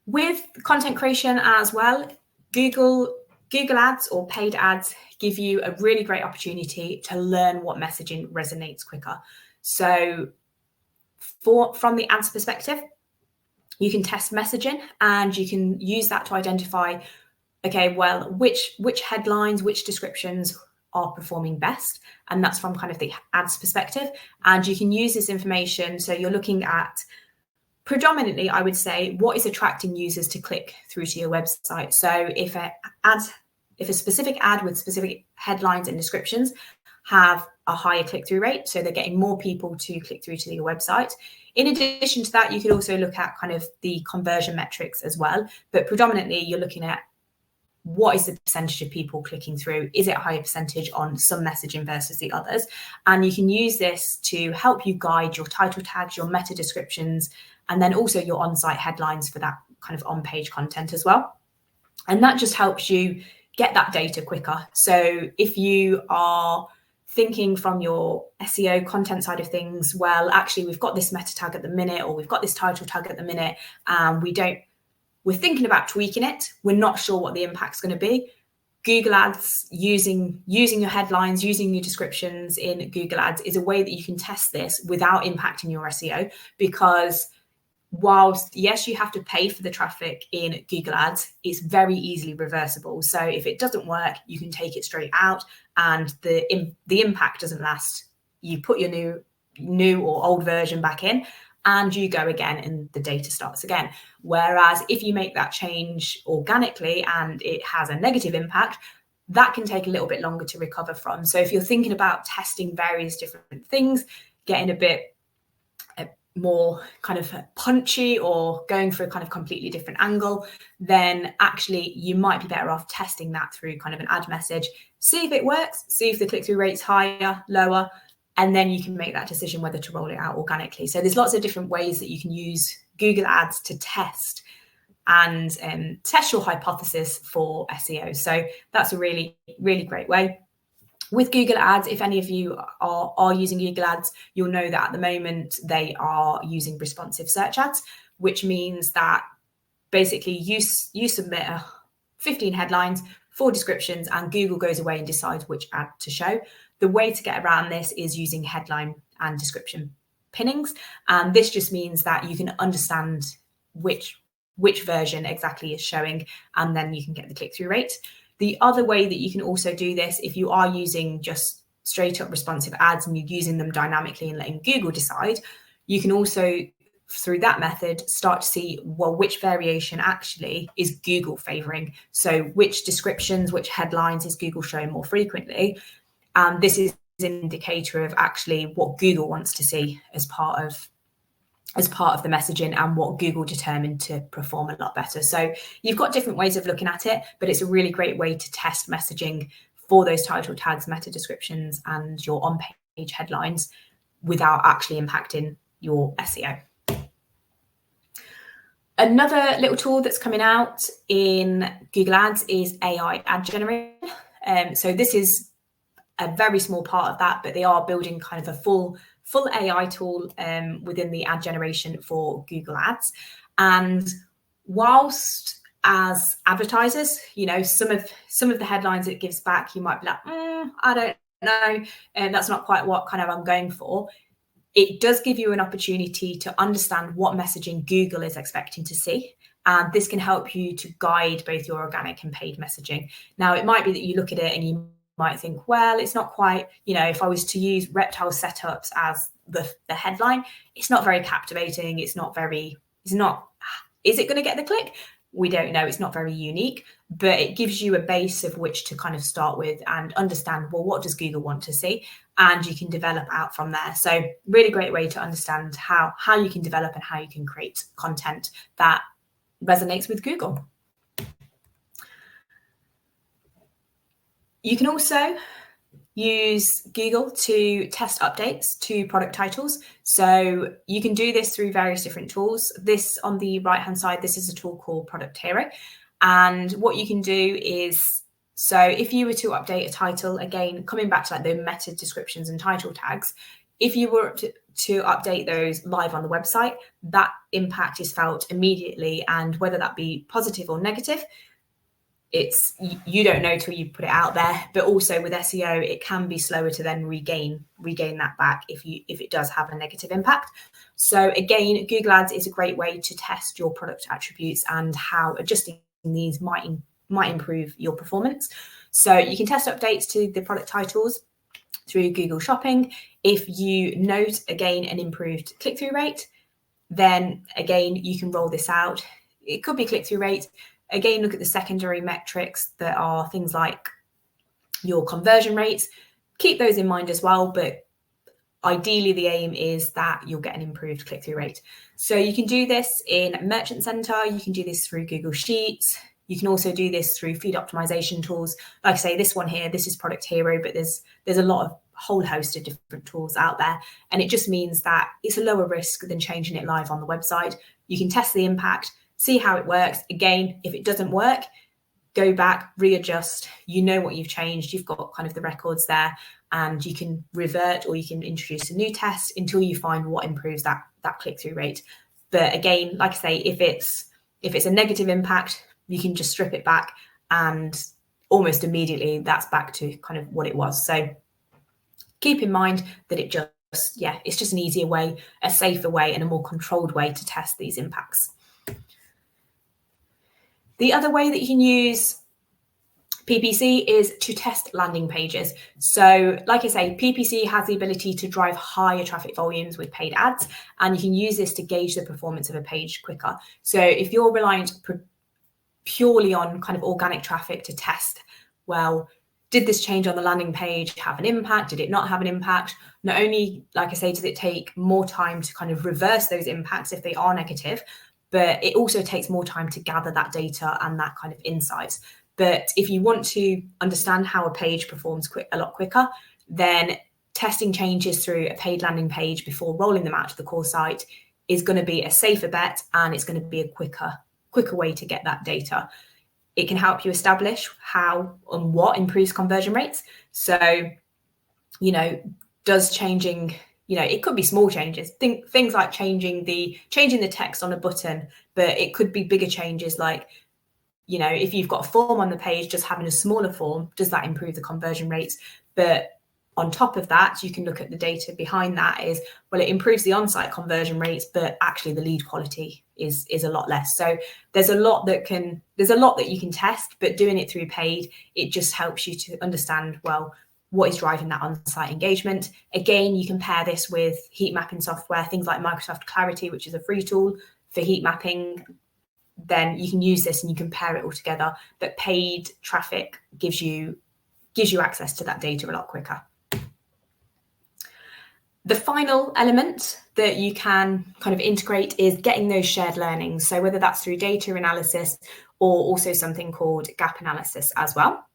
With content creation as well, Google Ads or paid ads give you a really great opportunity to learn what messaging resonates quicker. So from the ads perspective, you can test messaging and you can use that to identify, okay, well, which headlines, which descriptions are performing best. And that's from kind of the ads perspective. And you can use this information. So you're looking at predominantly, I would say, what is attracting users to click through to your website. So if a specific ad with specific headlines and descriptions have a higher click-through rate, so they're getting more people to click through to your website. In addition to that, you could also look at kind of the conversion metrics as well. But predominantly, you're looking at what is the percentage of people clicking through? Is it a higher percentage on some messaging versus the others? And you can use this to help you guide your title tags, your meta descriptions, and then also your on-site headlines for that kind of on-page content as well. And that just helps you get that data quicker. So if you are thinking from your SEO content side of things, well, actually, we've got this meta tag at the minute, or we've got this title tag at the minute, and we're thinking about tweaking it. We're not sure what the impact's going to be. Google Ads, using your headlines, using your descriptions in Google Ads is a way that you can test this without impacting your SEO, because whilst, yes, you have to pay for the traffic in Google Ads, it's very easily reversible. So if it doesn't work, you can take it straight out and the impact doesn't last. You put your new or old version back in and you go again and the data starts again. Whereas if you make that change organically and it has a negative impact, that can take a little bit longer to recover from. So if you're thinking about testing various different things, getting a bit more kind of punchy or going for a kind of completely different angle, then actually you might be better off testing that through kind of an ad message, see if it works, see if the click-through rate's higher, lower, and then you can make that decision whether to roll it out organically. So there's lots of different ways that you can use Google Ads to test and test your hypothesis for SEO. So that's a really, really great way. With Google Ads, if any of you are using Google Ads, you'll know that at the moment they are using responsive search ads, which means that basically you submit 15 headlines, 4 descriptions, and Google goes away and decides which ad to show. The way to get around this is using headline and description pinnings. And this just means that you can understand which version exactly is showing, and then you can get the click-through rate. The other way that you can also do this, if you are using just straight up responsive ads and you're using them dynamically and letting Google decide, you can also, through that method, start to see, well, which variation actually is Google favoring. So which descriptions, which headlines is Google showing more frequently? And this is an indicator of actually what Google wants to see as part of the messaging and what Google determined to perform a lot better. So you've got different ways of looking at it, but it's a really great way to test messaging for those title tags, meta descriptions, and your on-page headlines without actually impacting your SEO. Another little tool that's coming out in Google Ads is AI ad generation. So this is a very small part of that, but they are building kind of a full AI tool within the ad generation for Google Ads. And whilst as advertisers, some of the headlines it gives back, you might be like, I don't know, and that's not quite what kind of I'm going for. It does give you an opportunity to understand what messaging Google is expecting to see. And this can help you to guide both your organic and paid messaging. Now, it might be that you look at it and you might think, well, it's not quite, if I was to use reptile setups as the headline, it's not very captivating. Is it going to get the click? We don't know. It's not very unique, but it gives you a base of which to kind of start with and understand, well, what does Google want to see? And you can develop out from there. So really great way to understand how you can develop and how you can create content that resonates with Google. You can also use Google to test updates to product titles. So you can do this through various different tools. This on the right-hand side, this is a tool called Product Hero. And what you can do is, so if you were to update a title, again, coming back to like the meta descriptions and title tags, if you were to update those live on the website, that impact is felt immediately. And whether that be positive or negative, you don't know till you put it out there. But also with SEO, it can be slower to then regain that back if it does have a negative impact. So again, Google Ads is a great way to test your product attributes and how adjusting these might improve your performance. So you can test updates to the product titles through Google Shopping. If you note again an improved click-through rate, then again you can roll this out. It could be click-through rate. Again, look at the secondary metrics that are things like your conversion rates. Keep those in mind as well, but ideally the aim is that you'll get an improved click-through rate. So you can do this in Merchant Center, you can do this through Google Sheets, you can also do this through feed optimization tools. Like I say, this one here, this is Product Hero, but there's a whole host of different tools out there. And it just means that it's a lower risk than changing it live on the website. You can test the impact, see how it works. Again, if it doesn't work, go back, readjust. You know what you've changed. You've got kind of the records there, and you can revert or you can introduce a new test until you find what improves that click-through rate. But again, like I say, if it's a negative impact, you can just strip it back and almost immediately that's back to kind of what it was. So keep in mind that it's just an easier way, a safer way, and a more controlled way to test these impacts. The other way that you can use PPC is to test landing pages. So like I say, PPC has the ability to drive higher traffic volumes with paid ads, and you can use this to gauge the performance of a page quicker. So if you're reliant purely on kind of organic traffic to test, well, did this change on the landing page have an impact? Did it not have an impact? Not only, like I say, does it take more time to kind of reverse those impacts if they are negative, but it also takes more time to gather that data and that kind of insights. But if you want to understand how a page performs a lot quicker, then testing changes through a paid landing page before rolling them out to the core site is going to be a safer bet, and it's going to be a quicker way to get that data. It can help you establish how and what improves conversion rates. So, does changing, it could be small changes, things like changing the text on a button, but it could be bigger changes like, if you've got a form on the page, just having a smaller form, does that improve the conversion rates? But on top of that, you can look at the data behind that is, well, it improves the on-site conversion rates, but actually the lead quality is a lot less. So there's a lot that you can test, but doing it through paid, it just helps you to understand, well, what is driving that on-site engagement. Again, you can pair this with heat mapping software, things like Microsoft Clarity, which is a free tool for heat mapping. Then you can use this and you can pair it all together. But paid traffic gives you access to that data a lot quicker. The final element that you can kind of integrate is getting those shared learnings. So whether that's through data analysis or also something called gap analysis as well.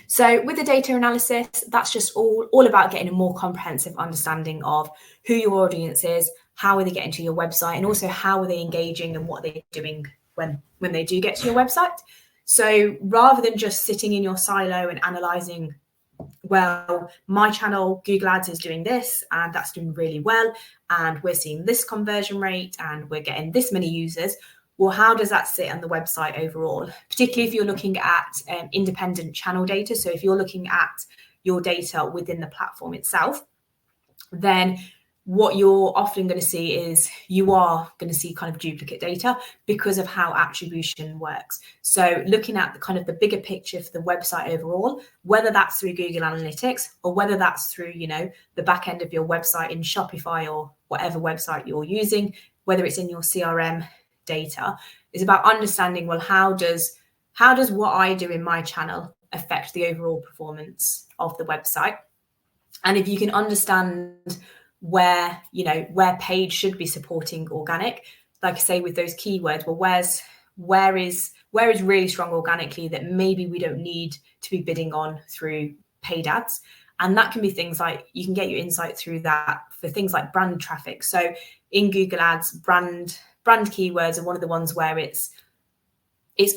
So with the data analysis, that's just all about getting a more comprehensive understanding of who your audience is, how are they getting to your website, and also how are they engaging and what they're doing when they do get to your website. So rather than just sitting in your silo and analysing, well, my channel, Google Ads, is doing this and that's doing really well, and we're seeing this conversion rate and we're getting this many users. Well, how does that sit on the website overall? Particularly if you're looking at independent channel data. So if you're looking at your data within the platform itself, then what you're often going to see is you are going to see kind of duplicate data because of how attribution works. So looking at the kind of the bigger picture for the website overall, whether that's through Google Analytics or whether that's through, you know, the back end of your website in Shopify or whatever website you're using, whether it's in your CRM data, is about understanding, well, how does what I do in my channel affect the overall performance of the website? And if you can understand where paid should be supporting organic, like I say, with those keywords, well, where is really strong organically that maybe we don't need to be bidding on through paid ads. And that can be things like, you can get your insight through that for things like brand traffic. So in Google Ads, brand keywords are one of the ones where it's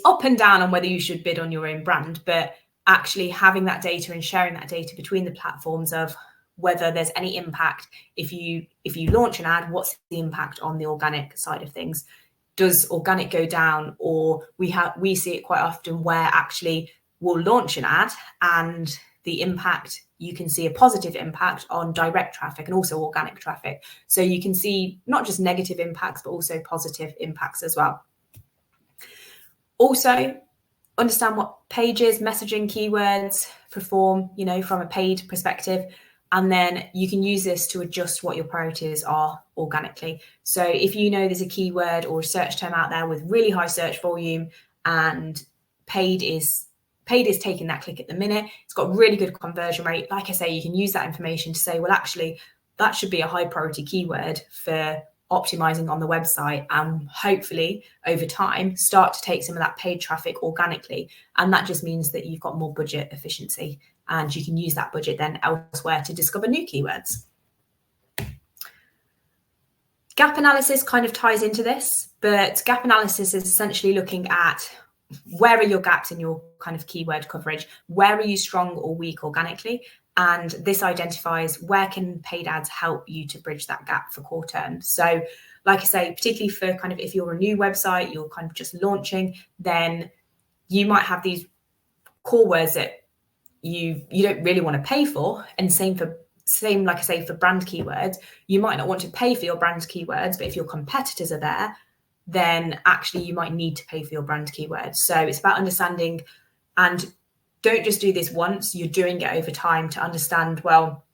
up and down on whether you should bid on your own brand, but actually having that data and sharing that data between the platforms of whether there's any impact. If you launch an ad, what's the impact on the organic side of things? Does organic go down? Or we see it quite often where actually we'll launch an ad and the impact, you can see a positive impact on direct traffic and also organic traffic. So you can see not just negative impacts, but also positive impacts as well. Also, understand what pages, messaging, keywords perform, you know, from a paid perspective. And then you can use this to adjust what your priorities are organically. So if you know there's a keyword or a search term out there with really high search volume and paid is taking that click at the minute, it's got really good conversion rate. Like I say, you can use that information to say, well, actually, that should be a high priority keyword for optimizing on the website, and hopefully over time start to take some of that paid traffic organically. And that just means that you've got more budget efficiency and you can use that budget then elsewhere to discover new keywords. Gap analysis kind of ties into this, but gap analysis is essentially looking at where are your gaps in your kind of keyword coverage, where are you strong or weak organically, and this identifies where can paid ads help you to bridge that gap for core terms. So like I say, particularly for kind of if you're a new website, you're kind of just launching, then you might have these core words that you don't really want to pay for. And same like I say, for brand keywords, you might not want to pay for your brand keywords, but if your competitors are there, then actually you might need to pay for your brand keywords. So it's about understanding, and don't just do this once, you're doing it over time to understand, well,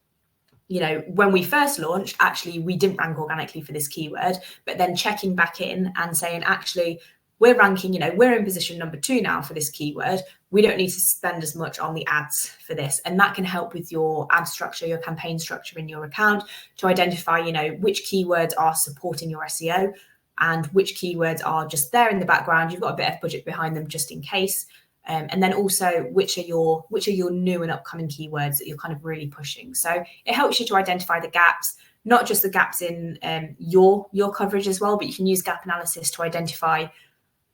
you know, when we first launched, actually we didn't rank organically for this keyword, but then checking back in and saying, actually, we're ranking, you know, we're in position number 2 now for this keyword. We don't need to spend as much on the ads for this. And that can help with your ad structure, your campaign structure in your account to identify, you know, which keywords are supporting your SEO and which keywords are just there in the background. You've got a bit of budget behind them just in case. And then also which are your new and upcoming keywords that you're kind of really pushing. So it helps you to identify the gaps, not just the gaps in your coverage as well, but you can use gap analysis to identify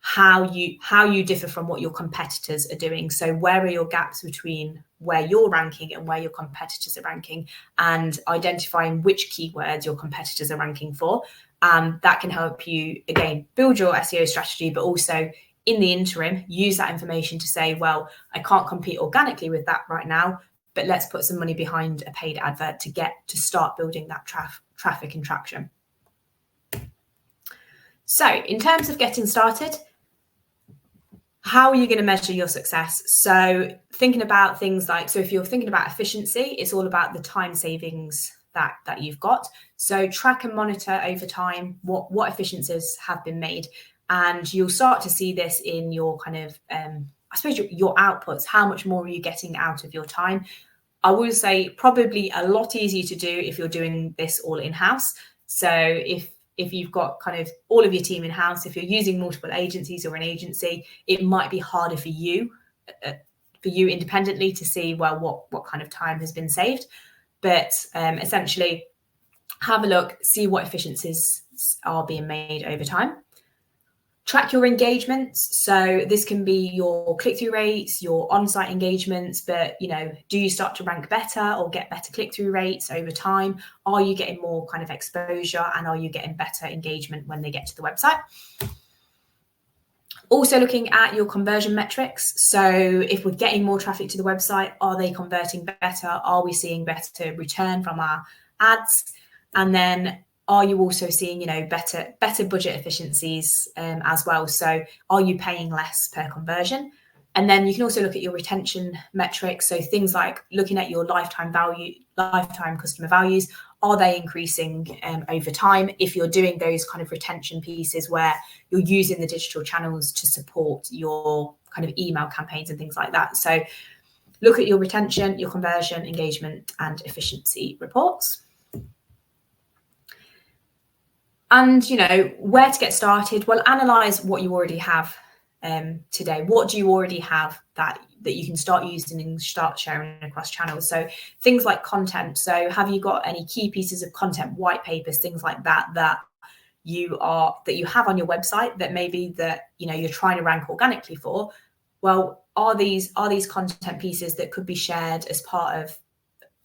how you differ from what your competitors are doing. So where are your gaps between where you're ranking and where your competitors are ranking, and identifying which keywords your competitors are ranking for. That can help you, again, build your SEO strategy, but also in the interim, use that information to say, well, I can't compete organically with that right now, but let's put some money behind a paid advert to start building that traffic and traction. So in terms of getting started, how are you going to measure your success? So thinking about things like, so if you're thinking about efficiency, it's all about the time savings that you've got. So track and monitor over time what efficiencies have been made. And you'll start to see this in your kind of, I suppose your outputs. How much more are you getting out of your time? I would say probably a lot easier to do if you're doing this all in-house. So if you've got kind of all of your team in-house, if you're using multiple agencies or an agency, it might be harder for you independently to see, well, what kind of time has been saved. But essentially, have a look, see what efficiencies are being made over time. Track your engagements. So this can be your click-through rates, your on-site engagements, but do you start to rank better or get better click-through rates over time? Are you getting more kind of exposure, and are you getting better engagement when they get to the website? Also looking at your conversion metrics. So if we're getting more traffic to the website, are they converting better? Are we seeing better return from our ads? And then are you also seeing, better budget efficiencies as well? So are you paying less per conversion? And then you can also look at your retention metrics. So things like looking at your lifetime customer values. Are they increasing over time? If you're doing those kind of retention pieces where you're using the digital channels to support your kind of email campaigns and things like that. So look at your retention, your conversion, engagement, and efficiency reports. And, where to get started? Well, analyze what you already have today. What do you already have that you can start using and start sharing across channels? So things like content. So have you got any key pieces of content, white papers, things like that you have on your website that maybe that you're trying to rank organically for? Well, are these content pieces that could be shared as part of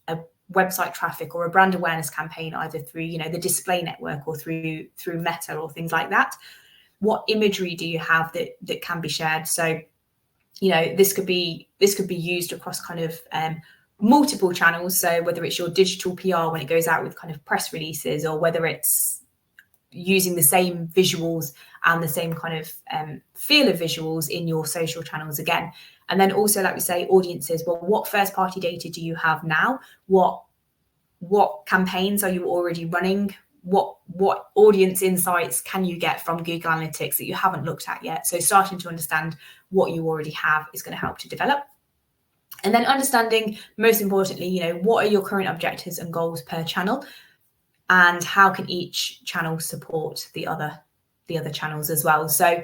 a website traffic or a brand awareness campaign, either through the display network or through Meta or things like that? What imagery do you have that can be shared? So this could be used across kind of multiple channels. So whether it's your digital PR when it goes out with kind of press releases, or whether it's using the same visuals and the same kind of feel of visuals in your social channels again. And then also, like we say, audiences. Well, what first party data do you have now? What campaigns are you already running? What audience insights can you get from Google Analytics that you haven't looked at yet? So starting to understand what you already have is going to help to develop. And then understanding, most importantly, what are your current objectives and goals per channel, and how can each channel support the other channels as well. So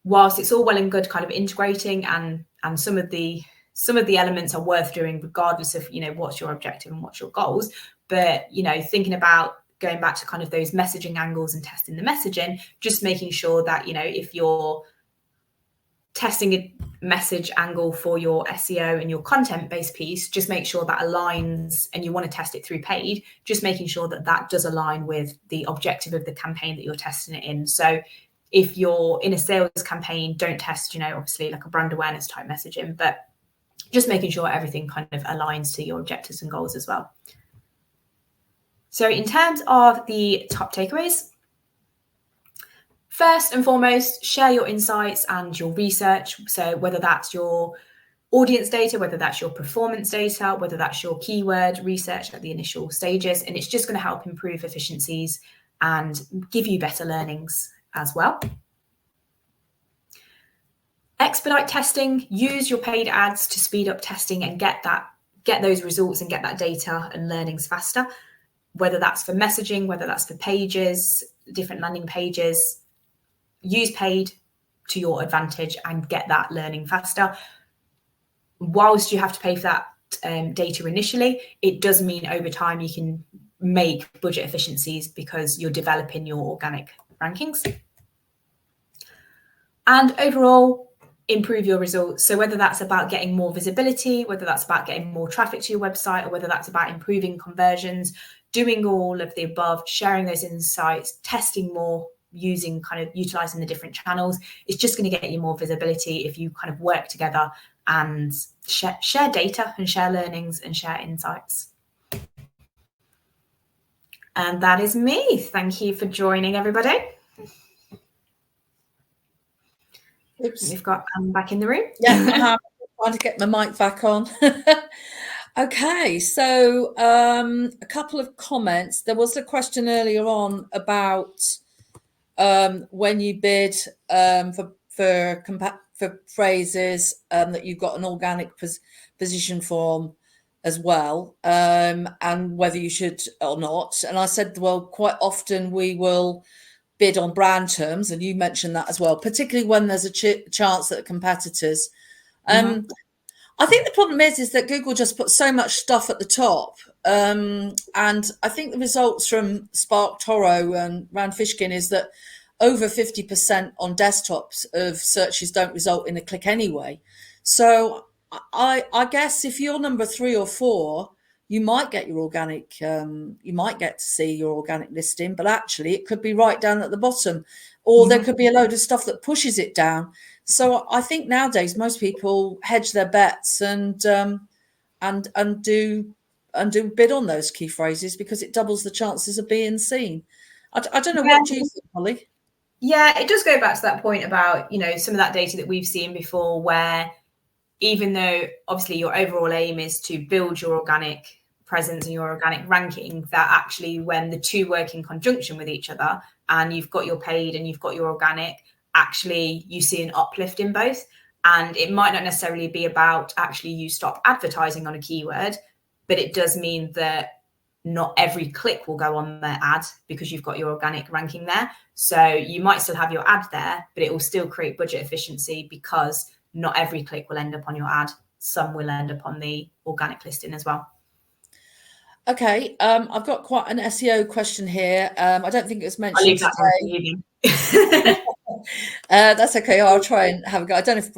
whilst it's all well and good kind of integrating, and some of the elements are worth doing regardless of what's your objective and what's your goals, but thinking about going back to kind of those messaging angles and testing the messaging, just making sure that if you're testing a message angle for your SEO and your content-based piece, just make sure that aligns, and you want to test it through paid, just making sure that does align with the objective of the campaign that you're testing it in. So if you're in a sales campaign, don't test, obviously like a brand awareness type messaging, but just making sure everything kind of aligns to your objectives and goals as well. So in terms of the top takeaways, first and foremost, share your insights and your research. So whether that's your audience data, whether that's your performance data, whether that's your keyword research at the initial stages, and it's just going to help improve efficiencies and give you better learnings as well. Expedite testing. Use your paid ads to speed up testing and get those results and get that data and learnings faster, whether that's for messaging, whether that's for pages, different landing pages. Use paid to your advantage and get that learning faster. Whilst you have to pay for that data initially, it does mean over time you can make budget efficiencies because you're developing your organic rankings. And overall, improve your results. So whether that's about getting more visibility, whether that's about getting more traffic to your website, or whether that's about improving conversions, doing all of the above, sharing those insights, testing more, utilizing the different channels, it's just going to get you more visibility if you kind of work together and share data and share learnings and share insights. And that is me. Thank you for joining, everybody. Oops. We've got back in the room. Yeah, I'm trying to get my mic back on. Okay, so a couple of comments. There was a question earlier on about when you bid for phrases that you've got an organic position from. as well, and whether you should or not. And I said, well, quite often we will bid on brand terms, and you mentioned that as well, particularly when there's a chance that competitors. Mm-hmm. I think the problem is that Google just puts so much stuff at the top. And I think the results from Spark Toro and Rand Fishkin is that over 50% on desktops of searches don't result in a click anyway. So I guess if you're number 3 or 4, you might get your organic, you might get to see your organic listing, but actually it could be right down at the bottom, or there could be a load of stuff that pushes it down. So I think nowadays most people hedge their bets and do bid on those key phrases because it doubles the chances of being seen. I don't know, Yeah. what do you think, Holly? Yeah, it does go back to that point about, some of that data that we've seen before, where even though obviously your overall aim is to build your organic presence and your organic ranking, that actually when the two work in conjunction with each other and you've got your paid and you've got your organic, actually you see an uplift in both. And it might not necessarily be about actually you stop advertising on a keyword, but it does mean that not every click will go on their ad because you've got your organic ranking there. So you might still have your ad there, but it will still create budget efficiency because not every click will end up on your ad. Some will end up on the organic listing as well. Okay, I've got quite an SEO question here. I don't think it was mentioned I'll leave that today. one for you. That's okay. I'll try and have a go. I don't know if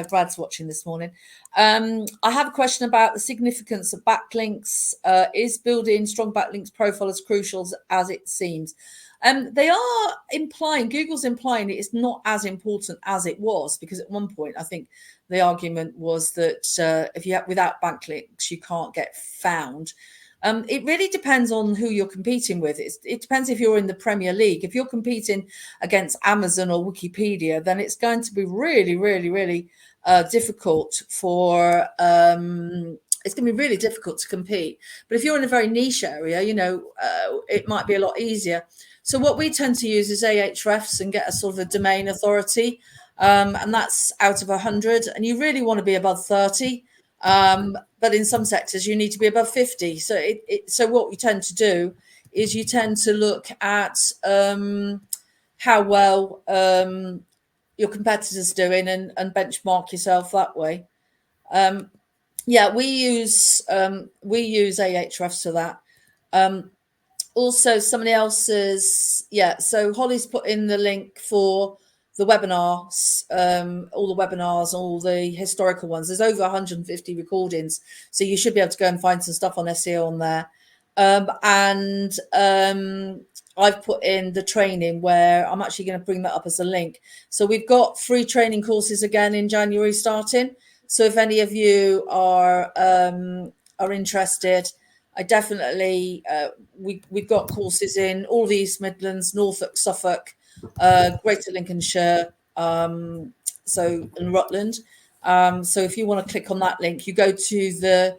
Brad's watching this morning. I have a question about the significance of backlinks. Is building strong backlinks profile as crucial as it seems? They are implying, Google's implying it's not as important as it was, because at one point I think the argument was that if you have without backlinks you can't get found. It really depends on who you're competing with. It depends if you're in the Premier League. If you're competing against Amazon or Wikipedia, then it's going to be really, really, really difficult for. It's going to be really difficult to compete. But if you're in a very niche area, it might be a lot easier. So what we tend to use is Ahrefs and get a sort of a domain authority, and that's out of 100. And you really want to be above 30. But in some sectors you need to be above 50. So so what you tend to do is you tend to look at how well your competitors doing and benchmark yourself that way. Yeah, we use Ahrefs for that. Also somebody else's, so Holly's put in the link for the webinars, all the webinars, all the historical ones. There's over 150 recordings, so you should be able to go and find some stuff on SEO on there. I've put in the training where I'm actually going to bring that up as a link. So we've got free training courses again in January starting. So if any of you are interested, I definitely, we've got courses in all the East Midlands, Norfolk, Suffolk, Greater Lincolnshire, and Rutland. So if you want to click on that link, you go to the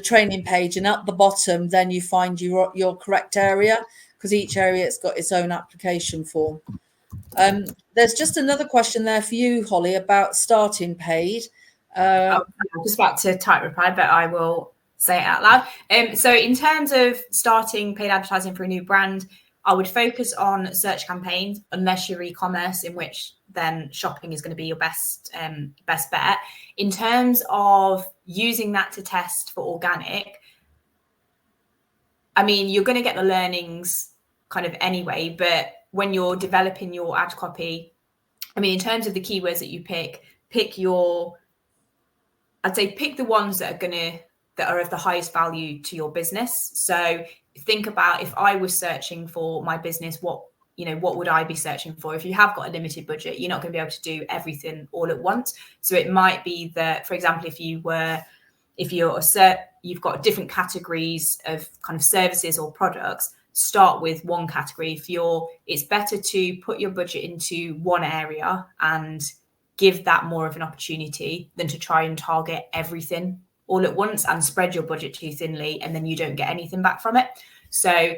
training page, and at the bottom, then you find your correct area, because each area has got its own application form. There's just another question there for you, Holly, about starting paid. I'm just about to type reply, but I will say it out loud. So in terms of starting paid advertising for a new brand, I would focus on search campaigns, unless you're e-commerce, in which then shopping is going to be your best bet. In terms of using that to test for organic, I mean, you're going to get the learnings kind of anyway, but when you're developing your ad copy, I mean, in terms of the keywords that you pick the ones that are of the highest value to your business. So think about, if I was searching for my business, what would I be searching for? If you have got a limited budget, you're not going to be able to do everything all at once. So it might be that, for example, you've got different categories of kind of services or products, start with one category. It's better to put your budget into one area and give that more of an opportunity than to try and target everything all at once and spread your budget too thinly, and then you don't get anything back from it. So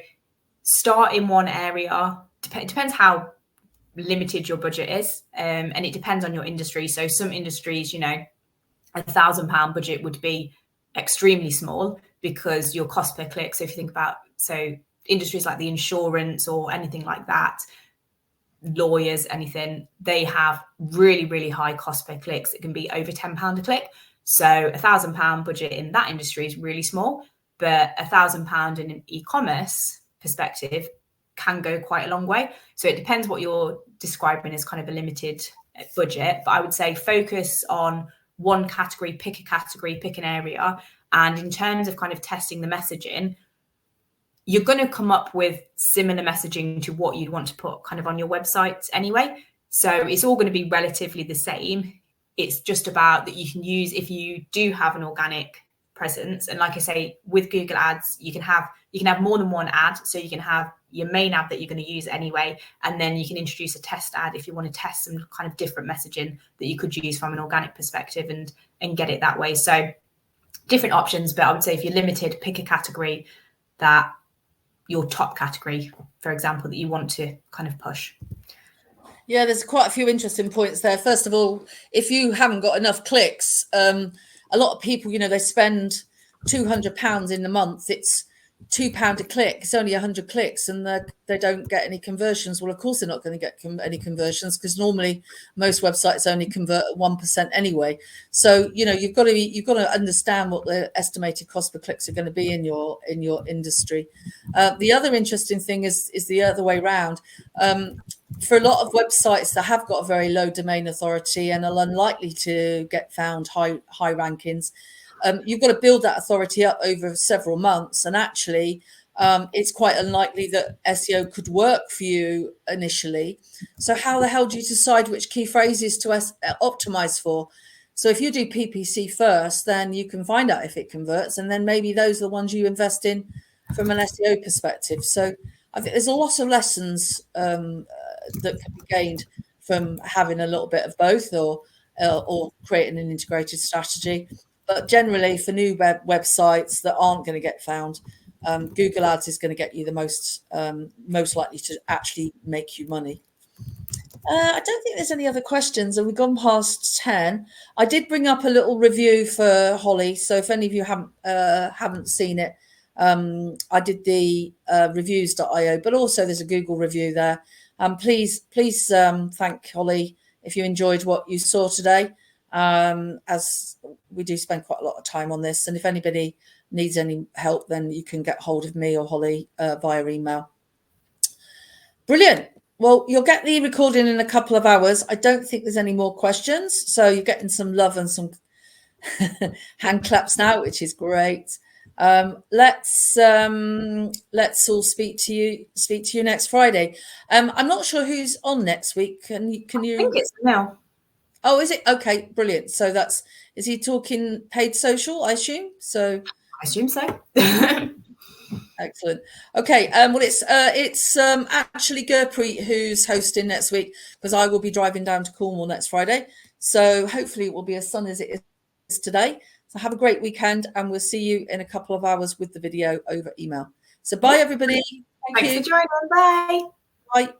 start in one area. Depends how limited your budget is, and it depends on your industry. So some industries, £1,000 budget would be extremely small because your cost per click, so if you think about, so industries like the insurance or anything like that, lawyers, anything, they have really, really high cost per clicks. It can be over £10 a click. So £1,000 budget in that industry is really small, but £1,000 in an e-commerce perspective can go quite a long way. So it depends what you're describing as kind of a limited budget. But I would say focus on one category, pick a category, pick an area. And in terms of kind of testing the messaging, you're going to come up with similar messaging to what you'd want to put kind of on your website anyway. So it's all going to be relatively the same. It's just about that you can use, if you do have an organic presence. And like I say, with Google Ads, you can have more than one ad. So you can have your main ad that you're going to use anyway. And then you can introduce a test ad if you want to test some kind of different messaging that you could use from an organic perspective and get it that way. So different options, but I would say if you're limited, pick a category that your top category, for example, that you want to kind of push. Yeah, there's quite a few interesting points there. First of all, if you haven't got enough clicks, a lot of people, they spend £200 in the month. It's £2 a click. It's only 100 clicks, and they don't get any conversions. Well, of course they're not going to get any conversions, because normally most websites only convert at 1% anyway. So you've got to understand what the estimated cost per clicks are going to be in your industry. The other interesting thing is the other way around. For a lot of websites that have got a very low domain authority and are unlikely to get found high rankings, you've got to build that authority up over several months. And actually, it's quite unlikely that SEO could work for you initially. So how the hell do you decide which key phrases to optimize for? So if you do PPC first, then you can find out if it converts. And then maybe those are the ones you invest in from an SEO perspective. So I think there's a lot of lessons that can be gained from having a little bit of both, or creating an integrated strategy. But generally, for new websites that aren't going to get found, Google Ads is going to get you the most likely to actually make you money. I don't think there's any other questions, and we've gone past 10. I did bring up a little review for Holly, so if any of you haven't seen it, I did the reviews.io, but also there's a Google review there. Please thank Holly if you enjoyed what you saw today, as we do spend quite a lot of time on this. And if anybody needs any help, then you can get hold of me or Holly via email. Brilliant. Well, you'll get the recording in a couple of hours. I don't think there's any more questions. So you're getting some love and some hand claps now, which is great. Let's all speak to you next Friday. I'm not sure who's on next week. Can you? I think it's Mel. Oh, is it? Okay, brilliant. So is he talking paid social, I assume? So I assume so. Excellent. Okay. Well, it's actually Gurpreet who's hosting next week, because I will be driving down to Cornwall next Friday. So hopefully it will be as sunny as it is today. So have a great weekend, and we'll see you in a couple of hours with the video over email. So bye, everybody. Thanks for joining. Bye. Bye.